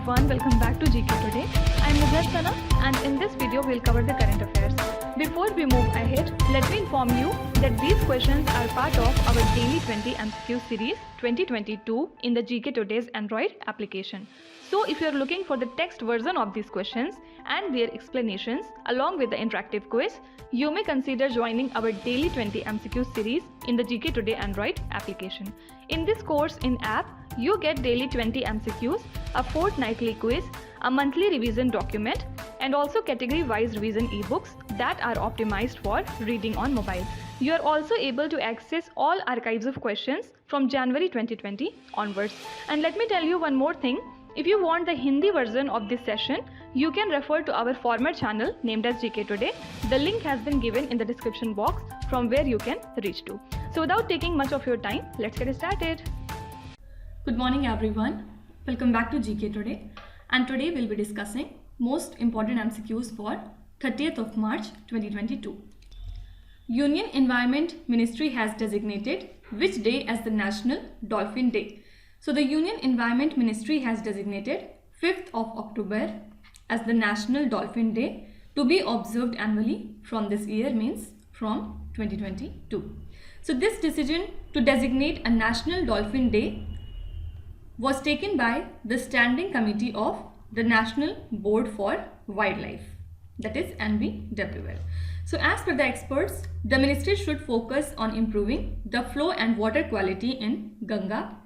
everyone, welcome back to GK Today. I am Prasthan and in this video we'll cover the current affairs. Before we move ahead, let me inform you that these questions are part of our daily 20 MCQ series 2022 in the GK Today's Android application. So if you are looking for the text version of these questions and their explanations along with the interactive quiz, you may consider joining our daily 20 MCQ series in the GK Today Android application. In this course in app, you get daily 20 MCQs, a fortnightly quiz, a monthly revision document, and also category-wise revision e-books that are optimized for reading on mobile. You are also able to access all archives of questions from January 2020 onwards. And let me tell you one more thing. If you want the Hindi version of this session, you can refer to our former channel named as GK Today. The link has been given in the description box from where you can reach to. So without taking much of your time, let's get started. Good morning everyone. Welcome back to GK Today. And today we'll be discussing most important MCQs for 30th of March 2022. Union Environment Ministry has designated which day as the National Dolphin Day? So the Union Environment Ministry has designated 5th of October as the National Dolphin Day to be observed annually from this year, means from 2022. So this decision to designate a National Dolphin Day was taken by the Standing Committee of the National Board for Wildlife, that is NBWL. So as per the experts, the ministry should focus on improving the flow and water quality in Ganga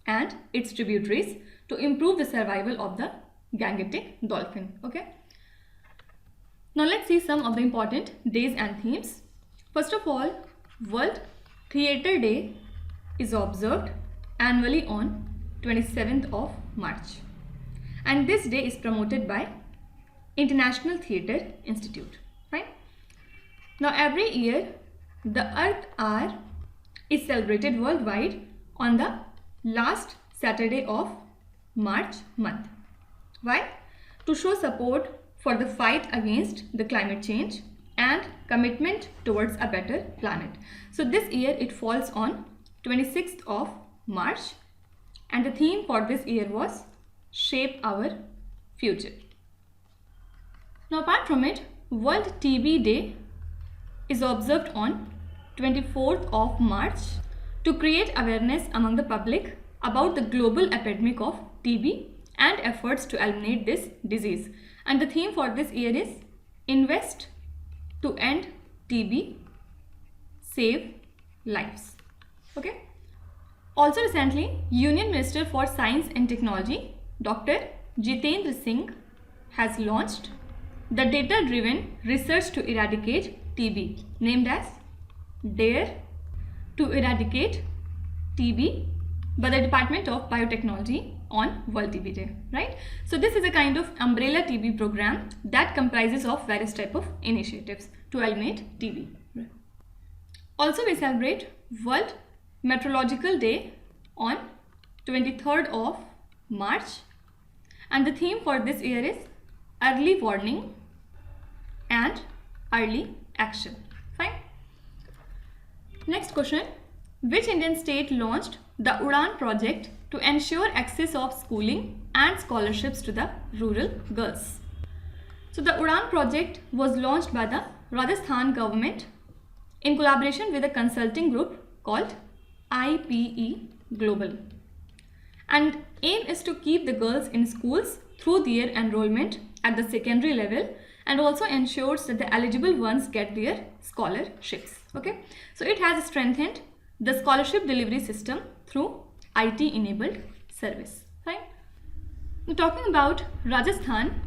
and its tributaries to improve the survival of the Gangetic dolphin. Okay. Now let's see some of the important days and themes. First of all, World Theatre Day is observed annually on 27th of March. And this day is promoted by International Theatre Institute. Fine. Now every year, the Earth Hour is celebrated worldwide on the last Saturday of March month. Why? To show support for the fight against the climate change and commitment towards a better planet. So this year it falls on 26th of March and the theme for this year was Shape Our Future. Now apart from it, World TB Day is observed on 24th of March to create awareness among the public about the global epidemic of TB and efforts to eliminate this disease. And the theme for this year is Invest to End TB, Save Lives. Okay. Also recently, Union Minister for Science and Technology, Dr. Jitendra Singh, has launched the data-driven research to eradicate TB, named as DARE to Eradicate TB by the Department of Biotechnology on World TB Day, right? So this is a kind of umbrella TB program that comprises of various type of initiatives to eliminate TB. Also, we celebrate World Meteorological Day on 23rd of March, and the theme for this year is Early Warning and Early Action. Fine. Next question. Which Indian state launched the UDAN project to ensure access of schooling and scholarships to the rural girls? So the UDAN project was launched by the Rajasthan government in collaboration with a consulting group called IPE Global. And aim is to keep the girls in schools through their enrollment at the secondary level and also ensures that the eligible ones get their scholarships. Okay, so it has strengthened the scholarship delivery system through IT enabled service. Fine. Now talking about Rajasthan,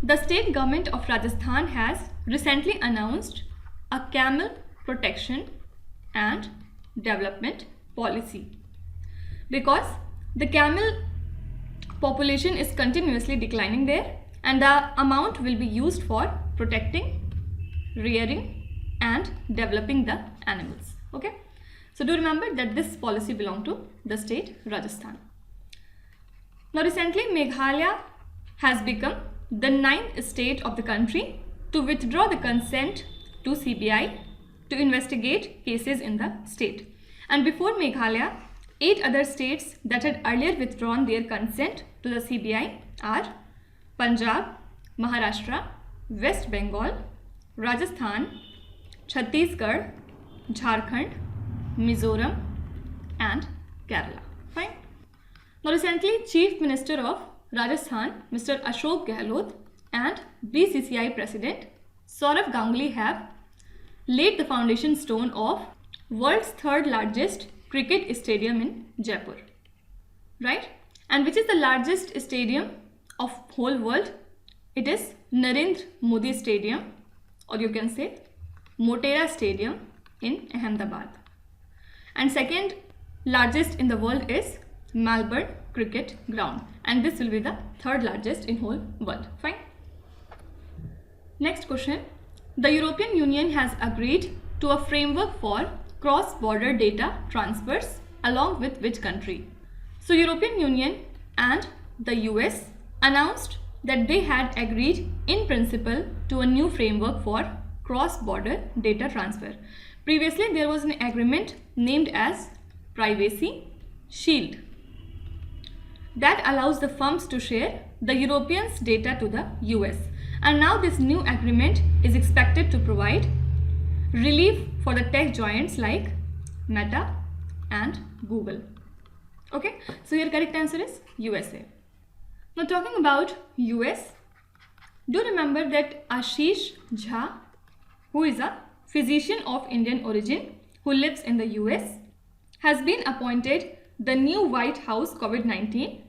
the state government of Rajasthan has recently announced a camel protection and development policy because the camel population is continuously declining there and the amount will be used for protecting, rearing and developing the animals. Okay. So do remember that this policy belongs to the state Rajasthan. Now recently Meghalaya has become the 9th state of the country to withdraw the consent to CBI to investigate cases in the state. And before Meghalaya, 8 other states that had earlier withdrawn their consent to the CBI are Punjab, Maharashtra, West Bengal, Rajasthan, Chhattisgarh, Jharkhand, Mizoram and Kerala. Fine. Now recently, Chief Minister of Rajasthan, Mr. Ashok Gehlot, and BCCI President Saurav Ganguly have laid the foundation stone of world's third largest cricket stadium in Jaipur, right? And which is the largest stadium of whole world? It is Narendra Modi Stadium, or you can say Motera Stadium in Ahmedabad. And second largest in the world is Melbourne Cricket Ground, and this will be the third largest in whole world. Fine. Next question. The European Union has agreed to a framework for cross-border data transfers along with which country? So European Union and the US announced that they had agreed in principle to a new framework for cross-border data transfer. Previously there was an agreement named as Privacy Shield that allows the firms to share the Europeans' data to the US. And now this new agreement is expected to provide relief for the tech giants like Meta and Google. Okay, so your correct answer is USA. Now talking about US, do remember that Ashish Jha, who is a physician of Indian origin who lives in the US, has been appointed the new White House COVID-19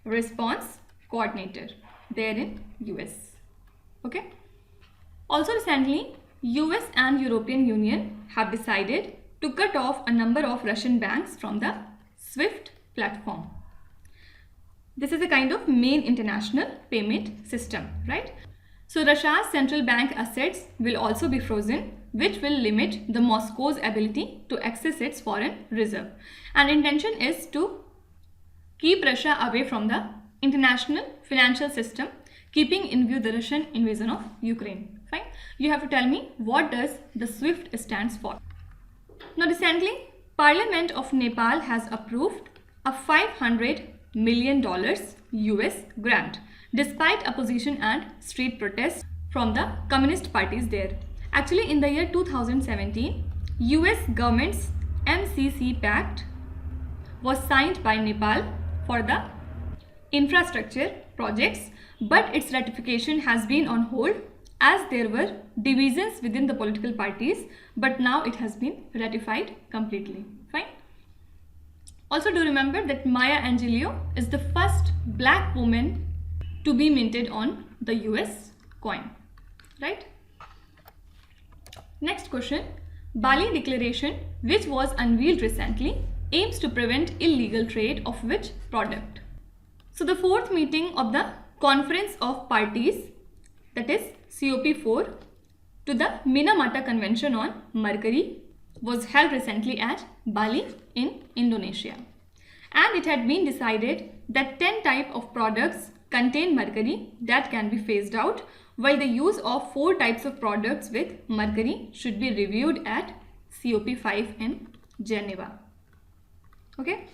response coordinator there in US. Okay. Also recently, US and European Union have decided to cut off a number of Russian banks from the SWIFT platform. This is a kind of main international payment system, right? So Russia's central bank assets will also be frozen, which will limit the Moscow's ability to access its foreign reserve. And intention is to keep Russia away from the international financial system, keeping in view the Russian invasion of Ukraine. Fine. You have to tell me what does the SWIFT stands for. Now recently, Parliament of Nepal has approved a $500 million US grant despite opposition and street protests from the communist parties there. Actually, in the year 2017, US government's MCC Pact was signed by Nepal for the infrastructure projects, but its ratification has been on hold as there were divisions within the political parties, but now it has been ratified completely. Fine. Also do remember that Maya Angelou is the first black woman to be minted on the US coin, right? Next question. Bali Declaration, which was unveiled recently, aims to prevent illegal trade of which product? So the fourth meeting of the Conference of Parties, that is COP4, to the Minamata Convention on Mercury was held recently at Bali in Indonesia. And it had been decided that 10 types of products contain mercury that can be phased out, while the use of 4 types of products with mercury should be reviewed at COP5 in Geneva. Okay.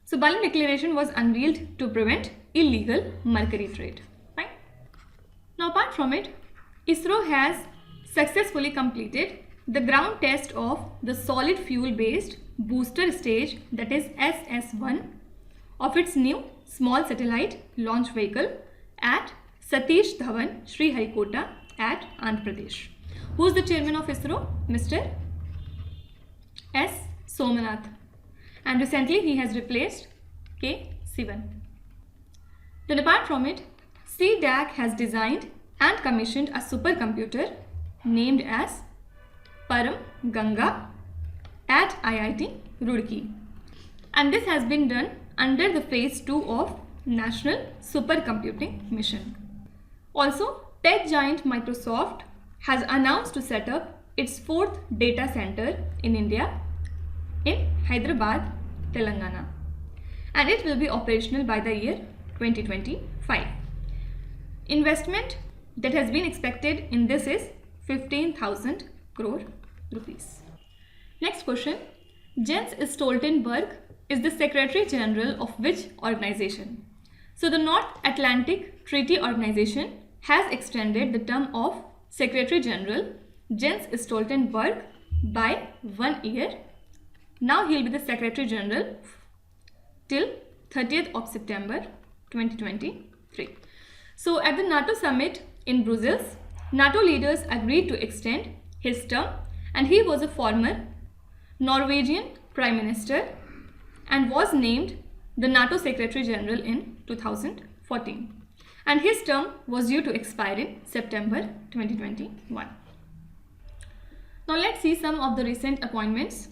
So Bali Declaration was unveiled to prevent illegal mercury trade. Fine. Now apart from it, ISRO has successfully completed the ground test of the solid fuel based booster stage, that is SS1, of its new small satellite launch vehicle at Satish Dhawan, Sriharikota at Andhra Pradesh. Who is the chairman of ISRO? Mr. S. Somanath. And recently he has replaced K. Sivan. Then apart from it, CDAC has designed and commissioned a supercomputer named as Param Ganga at IIT Roorkee. And this has been done under the phase 2 of National Supercomputing Mission. Also, tech giant Microsoft has announced to set up its 4th data center in India in Hyderabad, Telangana. And it will be operational by the year 2025. Investment that has been expected in this is 15,000 crore rupees. Next question. Jens Stoltenberg is the Secretary General of which organization? So the North Atlantic Treaty Organization has extended the term of Secretary General Jens Stoltenberg by 1 year. Now he will be the Secretary General till 30th of September 2023. So at the NATO summit in Brussels, NATO leaders agreed to extend his term, and he was a former Norwegian Prime Minister and was named the NATO Secretary General in 2014. And his term was due to expire in September 2021. Now let's see some of the recent appointments.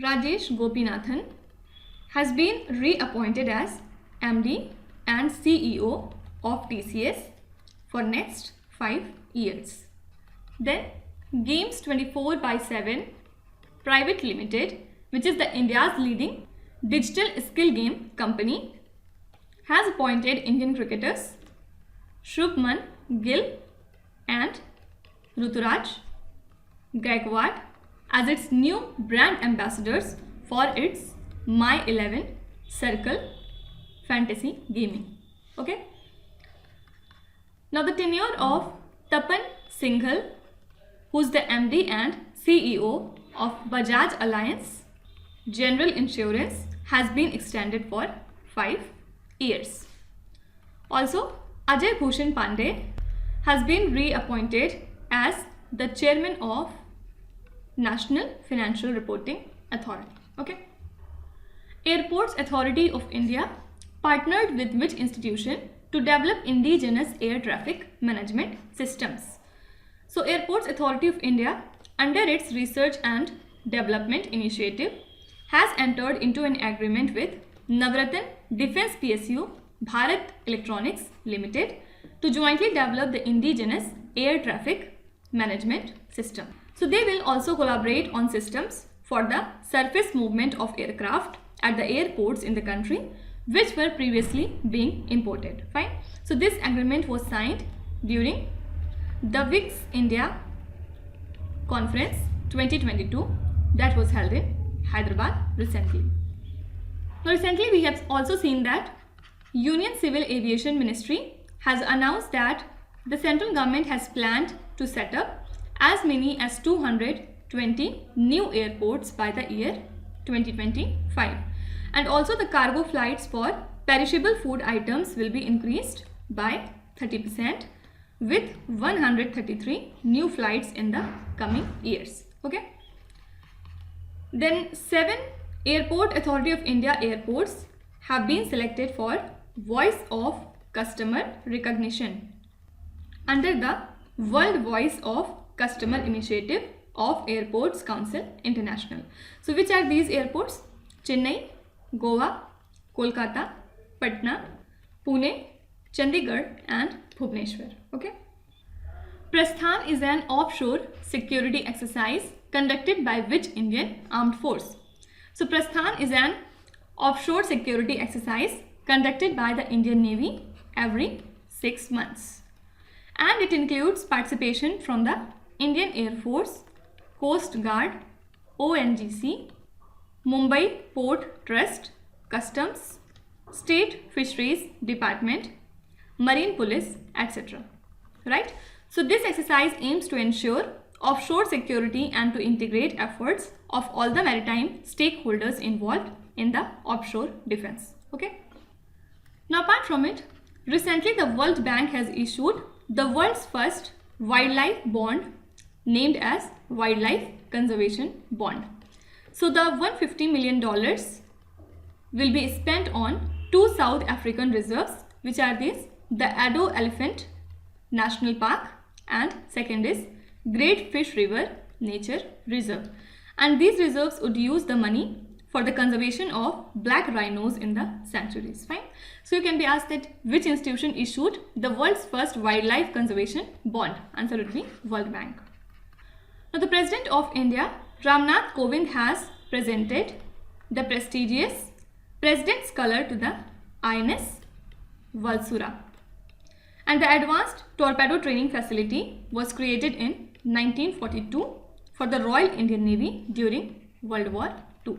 Rajesh Gopinathan has been reappointed as MD and CEO of TCS for next 5 years. Then Games 24/7 Private Limited, which is the India's leading digital skill game company, has appointed Indian cricketers Shubman Gill and Ruturaj Gaikwad as its new brand ambassadors for its My 11 Circle fantasy gaming. Okay. Now the tenure of Tapan Singhal, who's the MD and CEO of Bajaj Alliance General Insurance, has been extended for 5 years. Also, Ajay Bhushan Pandey has been reappointed as the chairman of National Financial Reporting Authority. Okay. Airports Authority of India partnered with which institution to develop indigenous air traffic management systems? So Airports Authority of India, under its research and development initiative, has entered into an agreement with Navratan Defence PSU Bharat Electronics Limited to jointly develop the indigenous air traffic management system. So they will also collaborate on systems for the surface movement of aircraft at the airports in the country which were previously being imported. Fine. So this agreement was signed during the WICS India Conference 2022 that was held in Hyderabad recently. Now recently we have also seen that Union Civil Aviation Ministry has announced that the central government has planned to set up as many as 220 new airports by the year 2025. And also the cargo flights for perishable food items will be increased by 30% with 133 new flights in the coming years. Okay. Then 7 Airport Authority of India airports have been selected for Voice of Customer Recognition under the World Voice of Customer Initiative of Airports Council International. So which are these airports? Chennai, Goa, Kolkata, Patna, Pune, Chandigarh and Bhubaneswar. Okay. Prasthan is an offshore security exercise conducted by which Indian armed force? So Prasthan is an offshore security exercise conducted by the Indian Navy every 6 months. And it includes participation from the Indian Air Force, Coast Guard, ONGC, Mumbai Port Trust, Customs, State Fisheries Department, Marine Police, etc. Right? So this exercise aims to ensure offshore security and to integrate efforts of all the maritime stakeholders involved in the offshore defense. Okay. Now apart from it, recently the World Bank has issued the world's first wildlife bond named as Wildlife Conservation Bond. So the $150 million will be spent on 2 South African reserves, which are these: the Addo Elephant National Park and second is Great Fish River Nature Reserve. And these reserves would use the money for the conservation of black rhinos in the sanctuaries. Fine. So you can be asked that which institution issued the world's first wildlife conservation bond? Answer would be World Bank. Now the President of India, Ramnath Kovind, has presented the prestigious President's Color to the INS Valsura. And the Advanced Torpedo Training Facility was created in 1942 for the Royal Indian Navy during World War II.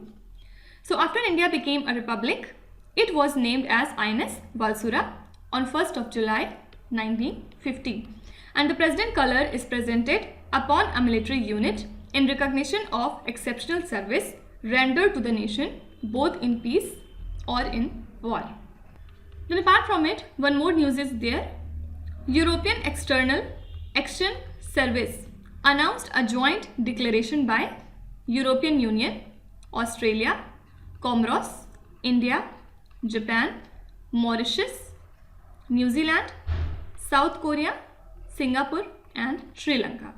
So after India became a republic, it was named as INS Valsura on 1st of July 1950. And the president color is presented upon a military unit in recognition of exceptional service rendered to the nation both in peace or in war. Then apart from it, one more news is there. European External Action Service announced a joint declaration by European Union, Australia, Comoros, India, Japan, Mauritius, New Zealand, South Korea, Singapore and Sri Lanka.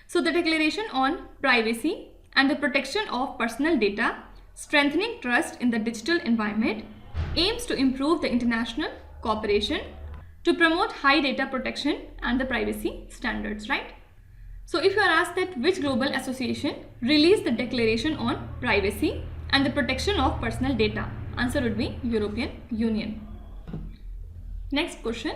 So the declaration on privacy and the protection of personal data, strengthening trust in the digital environment, aims to improve the international cooperation to promote high data protection and the privacy standards, right? So if you are asked that which global association released the declaration on privacy and the protection of personal data, answer would be European Union. Next question,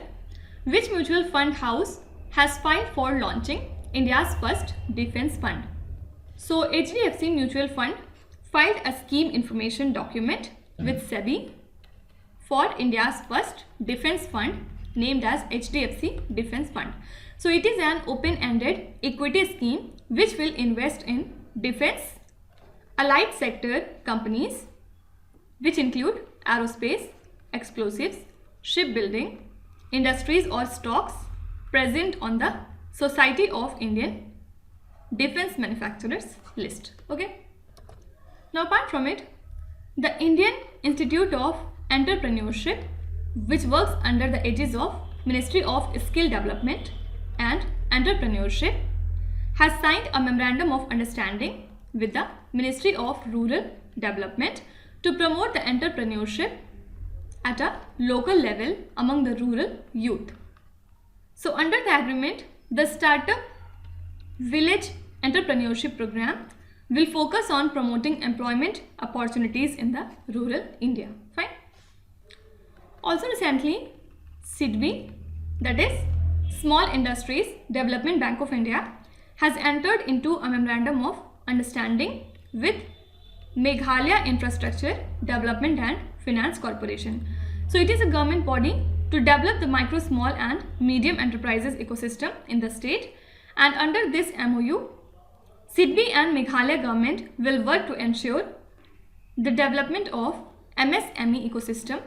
which mutual fund house has filed for launching India's first defense fund? So HDFC Mutual Fund filed a scheme information document with SEBI for India's first defense fund named as HDFC Defense Fund. So it is an open-ended equity scheme which will invest in defense, allied sector companies which include aerospace, explosives, shipbuilding, industries or stocks present on the Society of Indian Defense Manufacturers list. Okay. Now apart from it, the Indian Institute of Entrepreneurship, which works under the aegis of Ministry of Skill Development and Entrepreneurship, has signed a memorandum of understanding with the Ministry of Rural Development to promote the entrepreneurship at a local level among the rural youth. So under the agreement, the Startup Village Entrepreneurship Program will focus on promoting employment opportunities in the rural India. Fine. Also recently, SIDBI, that is Small Industries Development Bank of India, has entered into a memorandum of understanding with Meghalaya Infrastructure Development and Finance Corporation. So it is a government body to develop the micro, small and medium enterprises ecosystem in the state, and under this MOU, SIDBI and Meghalaya government will work to ensure the development of MSME ecosystem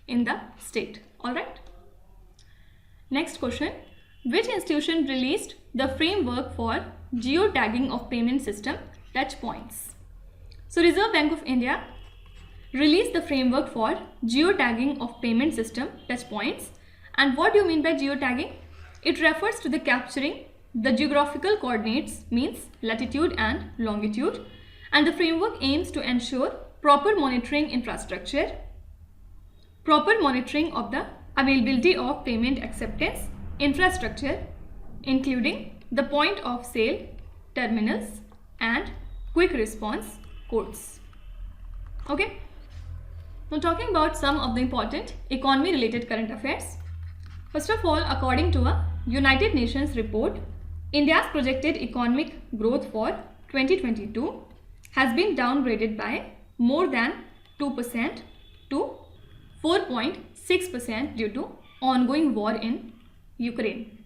in the state. Alright. Next question. Which institution released the framework for geo-tagging of payment system touch points? So Reserve Bank of India released the framework for geo-tagging of payment system touch points. And what do you mean by geo-tagging? It refers to the capturing the geographical coordinates, means latitude and longitude, and the framework aims to ensure proper monitoring infrastructure, proper monitoring of the availability of payment acceptance infrastructure, including the point of sale terminals and quick response codes. Okay. Now talking about some of the important economy related current affairs. First of all, according to a United Nations report, India's projected economic growth for 2022 has been downgraded by more than 2% to 4.6% due to ongoing war in Ukraine.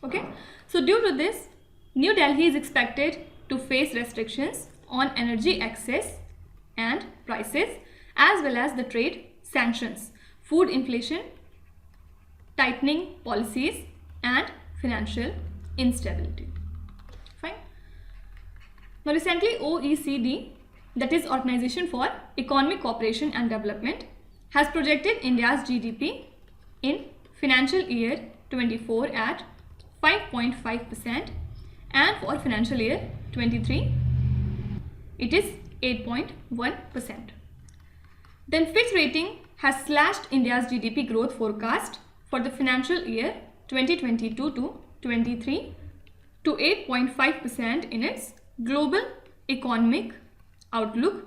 Okay, so due to this, New Delhi is expected to face restrictions on energy access and prices, as well as the trade sanctions, food inflation, tightening policies and financial instability. Fine. Now recently OECD, that is Organization for Economic Cooperation and Development, has projected India's GDP in financial year 24 at 5.5% and for financial year 23 it is 8.1%. Then Fitch Rating has slashed India's GDP growth forecast for the financial year 2022 to 23 to 8.5% in its Global Economic Outlook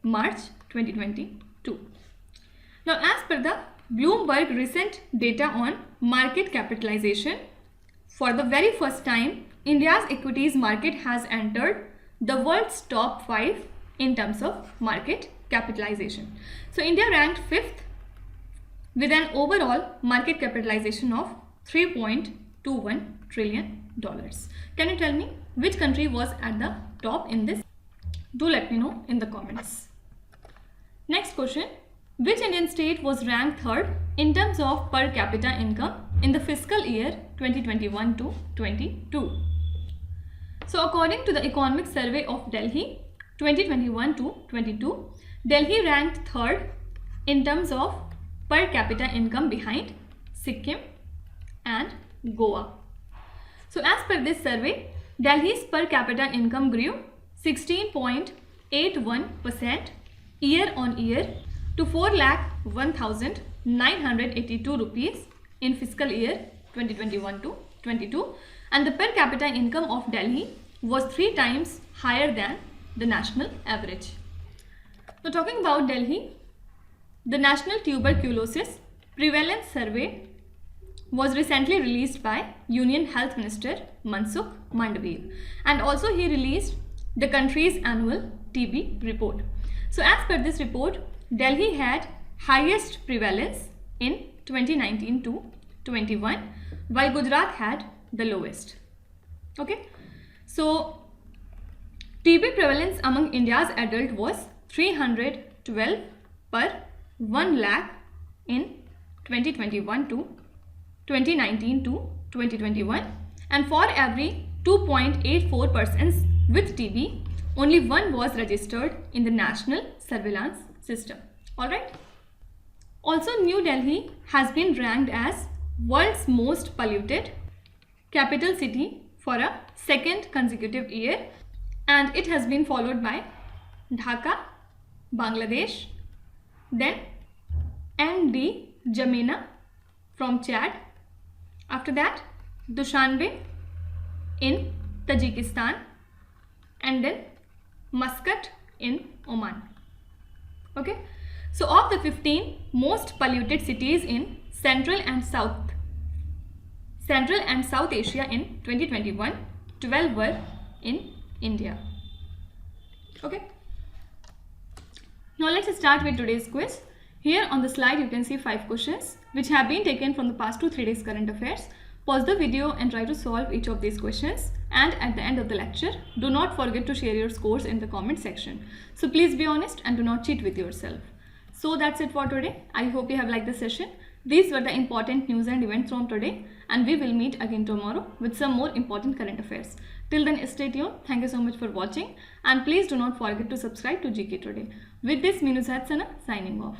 March 2022. Now as per the Bloomberg recent data on market capitalization, for the very first time India's equities market has entered the world's top 5 in terms of market capitalization. So India ranked 5th with an overall market capitalization of $3.21 trillion. Can you tell me which country was at the top in this? Do let me know in the comments. Next question. Which Indian state was ranked 3rd in terms of per capita income in the fiscal year 2021 to 22? So according to the Economic Survey of Delhi 2021 to 22, Delhi ranked 3rd in terms of per capita income behind Sikkim and Goa. So as per this survey, Delhi's per capita income grew 16.81% year on year to 4,01,982 rupees in fiscal year 2021 to 22, and the per capita income of Delhi was 3 times higher than the national average. Now talking about Delhi, the National Tuberculosis Prevalence Survey was recently released by Union Health Minister Mansukh Mandavia, and also he released the country's annual TB report. So as per this report, Delhi had highest prevalence in 2019 to 21, while Gujarat had the lowest. Okay, so TB prevalence among India's adult was 312 per 1 lakh in 2021 to 2019 to 2021, and for every 2.84 persons with TB, only 1 was registered in the national surveillance system. Alright. Also, New Delhi has been ranked as world's most polluted capital city for a 2nd consecutive year, and it has been followed by Dhaka, Bangladesh, then N'Djamena from Chad, after that Dushanbe in Tajikistan, and then Muscat in Oman. Okay, so of the 15 most polluted cities in Central and South Asia in 2021, 12 were in India. Okay, now let's start with today's quiz. Here on the slide you can see 5 questions which have been taken from the past 2-3 days current affairs. Pause the video and try to solve each of these questions, and at the end of the lecture, do not forget to share your scores in the comment section. So please be honest and do not cheat with yourself. So that's it for today. I hope you have liked the session. These were the important news and events from today, and we will meet again tomorrow with some more important current affairs. Till then, stay tuned. Thank you so much for watching, and please do not forget to subscribe to GK Today. With this, Minu Sana signing off.